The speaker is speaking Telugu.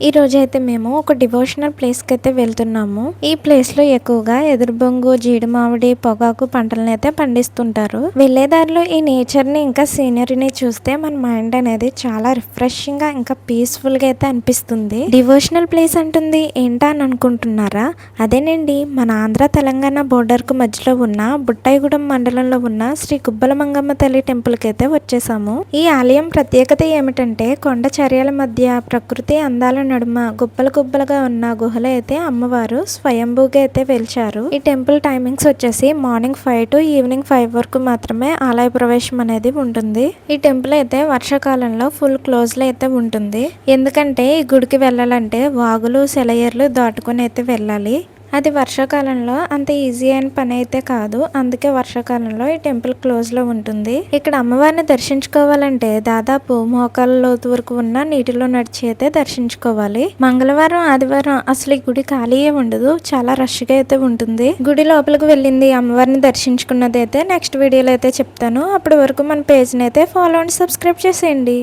ఈ రోజైతే మేము ఒక డివోషనల్ ప్లేస్కి అయితే వెళ్తున్నాము. ఈ ప్లేస్ లో ఎక్కువగా ఎదురుబొంగు, జీడి మామిడి, పొగాకు పంటలను అయితే పండిస్తుంటారు. వెళ్లే దారిలో ఈ నేచర్ ని ఇంకా సీనరీని చూస్తే మన మైండ్ అనేది చాలా రిఫ్రెషింగ్ గా ఇంకా పీస్ఫుల్ గా అయితే అనిపిస్తుంది. డివోషనల్ ప్లేస్ అంటుంది ఏంటా అని అనుకుంటున్నారా? అదేనండి, మన ఆంధ్ర తెలంగాణ బోర్డర్ కు మధ్యలో ఉన్న బుట్టాయిగూడెం మండలంలో ఉన్న శ్రీ గుబ్బల మంగమ్మ తల్లి టెంపుల్ కి అయితే వచ్చేసాము. ఈ ఆలయం ప్రత్యేకత ఏమిటంటే కొండ చర్యల మధ్య ప్రకృతి అందాల నడుమ గుబ్బలు గుబ్బలుగా ఉన్న గుహలో అయితే అమ్మవారు స్వయంభూగా అయితే వెలిచారు. ఈ టెంపుల్ టైమింగ్స్ వచ్చేసి మార్నింగ్ 5 to ఈవినింగ్ 5 వరకు మాత్రమే ఆలయ ప్రవేశం అనేది ఉంటుంది. ఈ టెంపుల్ అయితే వర్షాకాలంలో ఫుల్ క్లోజ్ లో అయితే ఉంటుంది. ఎందుకంటే ఈ గుడికి వెళ్ళాలంటే వాగులు, సెలయేర్లు దాటుకుని అయితే వెళ్ళాలి. అది వర్షాకాలంలో అంత ఈజీ అయిన పని అయితే కాదు. అందుకే వర్షాకాలంలో ఈ టెంపుల్ క్లోజ్ లో ఉంటుంది. ఇక్కడ అమ్మవారిని దర్శించుకోవాలంటే దాదాపు మోకాళ్ళ లోతు వరకు ఉన్న నీటిలో నడిచి అయితే దర్శించుకోవాలి. మంగళవారం, ఆదివారం అసలు ఈ గుడి ఖాళీయే ఉండదు. చాలా రష్ గా అయితే ఉంటుంది. గుడి లోపలికి వెళ్ళింది, అమ్మవారిని దర్శించుకున్నది అయితే నెక్స్ట్ వీడియోలో అయితే చెప్తాను. అప్పటి వరకు మన పేజ్ ని అయితే ఫాలో అండ్ సబ్స్క్రైబ్ చేసేయండి.